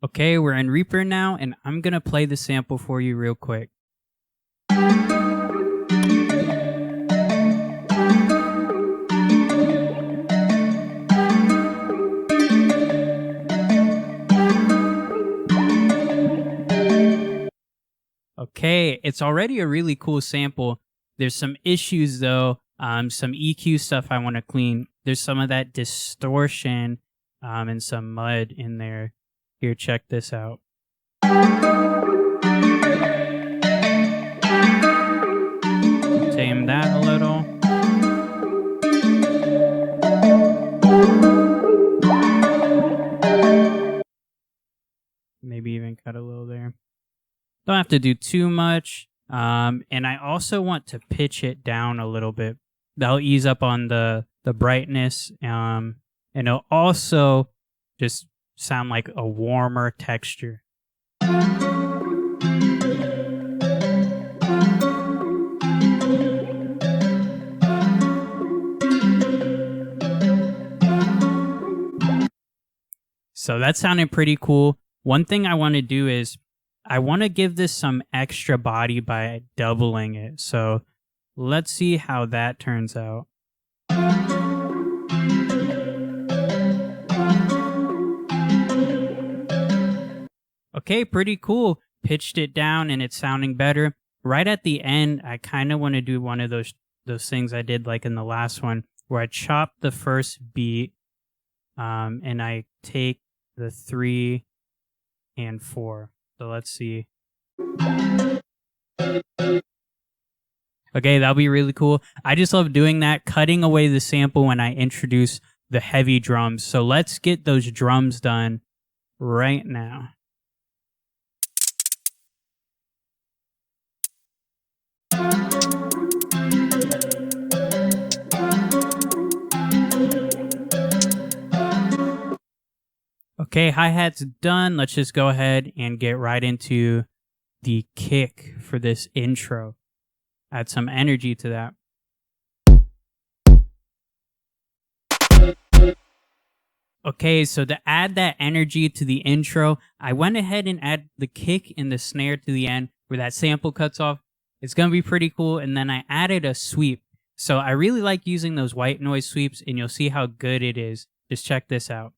Okay, we're in Reaper now, and I'm gonna play the sample for you real quick. Okay, it's already a really cool sample. There's some issues though, some EQ stuff I want to clean. There's some of that distortion and some mud in there. Here, check this out. Tame that a little. Maybe even cut a little there. Don't have to do too much. And I also want to pitch it down a little bit. That'll ease up on the brightness. And it'll also just sound like a warmer texture. So that sounded pretty cool. One thing I want to do is I want to give this some extra body by doubling it. So let's see how that turns out. Okay, pretty cool. Pitched it down and it's sounding better. Right at the end, I kind of want to do one of those things I did like in the last one where I chop the first beat and I take the 3 and 4. So let's see. Okay, that'll be really cool. I just love doing that, cutting away the sample when I introduce the heavy drums. So let's get those drums done right now. Okay, hi-hat's done. Let's just go ahead and get right into the kick for this intro. Add some energy to that. Okay, so to add that energy to the intro, I went ahead and add the kick and the snare to the end where that sample cuts off. It's going to be pretty cool. And then I added a sweep. So I really like using those white noise sweeps, and you'll see how good it is. Just check this out.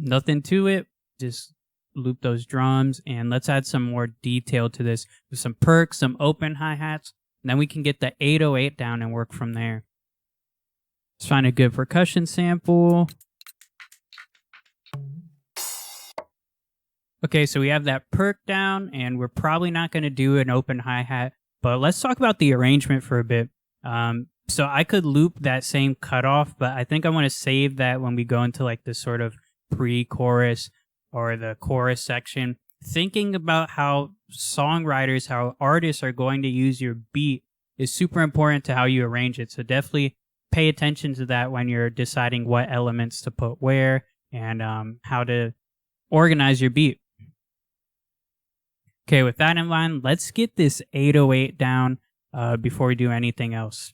Nothing to it, just loop those drums, and let's add some more detail to this with some perks, some open hi-hats, and then we can get the 808 down and work from there. Let's find a good percussion sample. Okay, so we have that perk down, and we're probably not going to do an open hi-hat, but let's talk about the arrangement for a bit. So I could loop that same cutoff, but I think I want to save that when we go into like this sort of pre-chorus or the chorus section. Thinking about how songwriters, how artists are going to use your beat is super important to how you arrange it. So definitely pay attention to that when you're deciding what elements to put where and how to organize your beat. Okay, with that in mind, let's get this 808 down before we do anything else.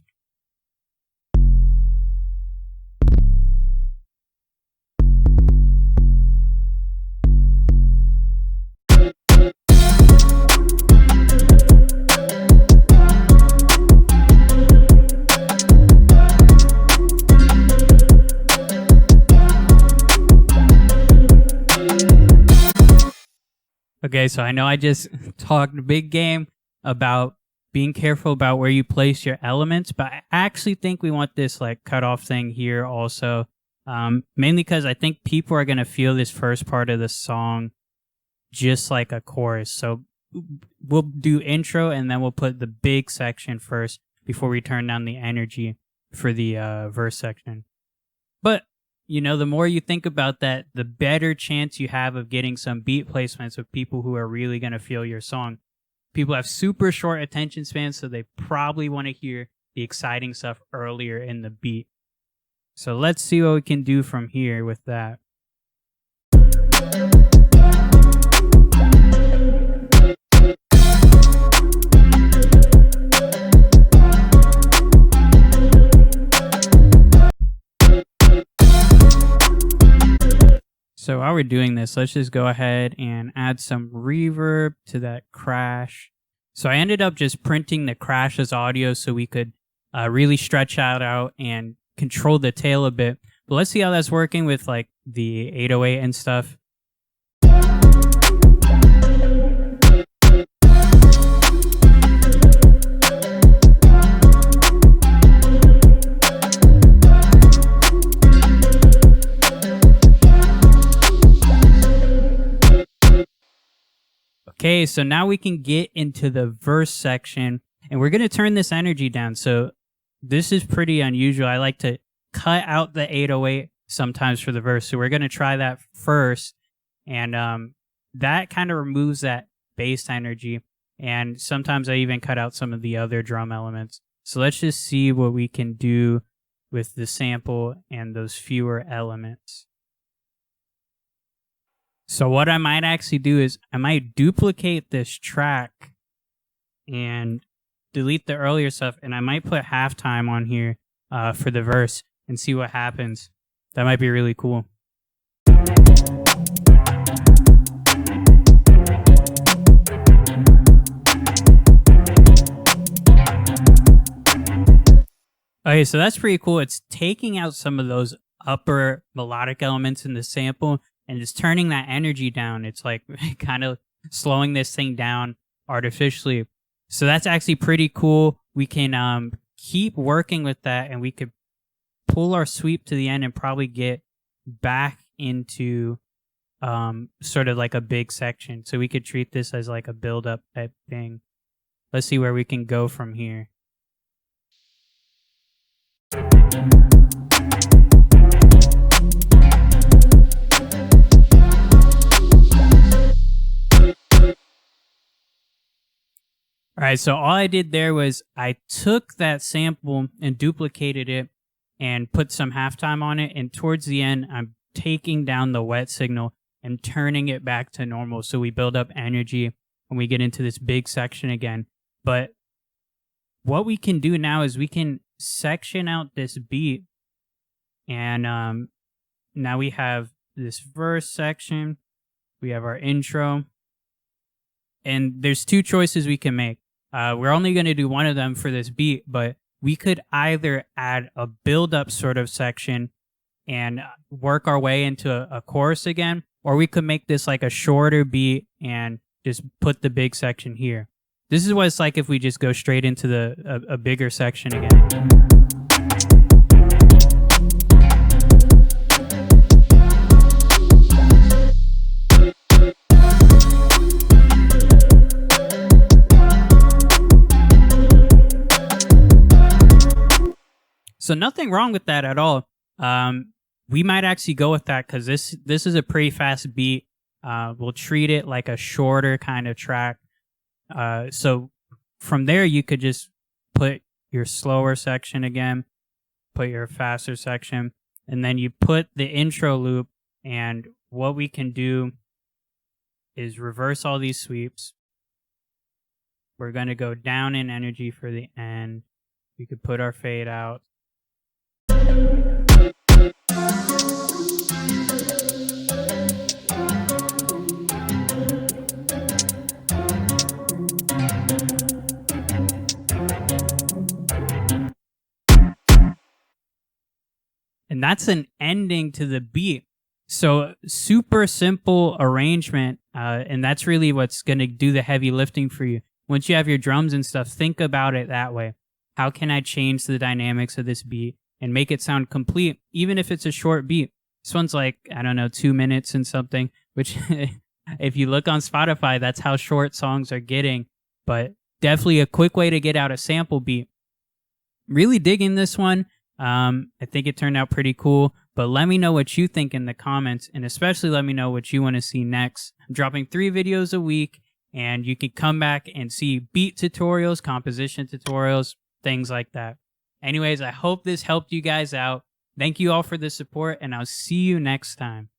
Okay, so I know I just talked a big game about being careful about where you place your elements, but I actually think we want this like cutoff thing here also, mainly because I think people are going to feel this first part of the song just like a chorus. So we'll do intro and then we'll put the big section first before we turn down the energy for the verse section. But you know, the more you think about that, the better chance you have of getting some beat placements with people who are really going to feel your song. People have super short attention spans, so they probably want to hear the exciting stuff earlier in the beat. So let's see what we can do from here with that. we're doing this, let's just go ahead and add some reverb to that crash. So I ended up just printing the crash as audio so we could really stretch out and control the tail a bit. But let's see how that's working with like the 808 and stuff. Okay, so now we can get into the verse section, and we're going to turn this energy down. So this is pretty unusual. I like to cut out the 808 sometimes for the verse. So we're going to try that first, and that kind of removes that bass energy. And sometimes I even cut out some of the other drum elements. So let's just see what we can do with the sample and those fewer elements. So what I might actually do is I might duplicate this track and delete the earlier stuff, and I might put halftime on here for the verse and see what happens. That might be really cool. Okay, so that's pretty cool. It's taking out some of those upper melodic elements in the sample and just turning that energy down. It's like kind of slowing this thing down artificially. So that's actually pretty cool. We can keep working with that, and we could pull our sweep to the end and probably get back into sort of like a big section. So we could treat this as like a build-up type thing. Let's see where we can go from here. All right, so all I did there was I took that sample and duplicated it and put some halftime on it. And towards the end, I'm taking down the wet signal and turning it back to normal. So we build up energy when we get into this big section again. But what we can do now is we can section out this beat. And now we have this verse section. We have our intro. And there's two choices we can make. We're only going to do one of them for this beat, but we could either add a build-up sort of section and work our way into a chorus again, or we could make this like a shorter beat and just put the big section here. This is what it's like if we just go straight into a bigger section again. So nothing wrong with that at all. We might actually go with that because this is a pretty fast beat. We'll treat it like a shorter kind of track. So from there, you could just put your slower section again, put your faster section, and then you put the intro loop. And what we can do is reverse all these sweeps. We're going to go down in energy for the end. We could put our fade out. And that's an ending to the beat. So super simple arrangement, and that's really what's going to do the heavy lifting for you. Once you have your drums and stuff, think about it that way. How can I change the dynamics of this beat and make it sound complete, even if it's a short beat? This one's like, I don't know, 2 minutes and something, which if you look on Spotify, that's how short songs are getting. But definitely a quick way to get out a sample beat. Really digging this one. I think it turned out pretty cool, but let me know what you think in the comments, and especially let me know what you want to see next. I'm dropping 3 videos a week, and you can come back and see beat tutorials, composition tutorials, things like that. Anyways, I hope this helped you guys out. Thank you all for the support, and I'll see you next time.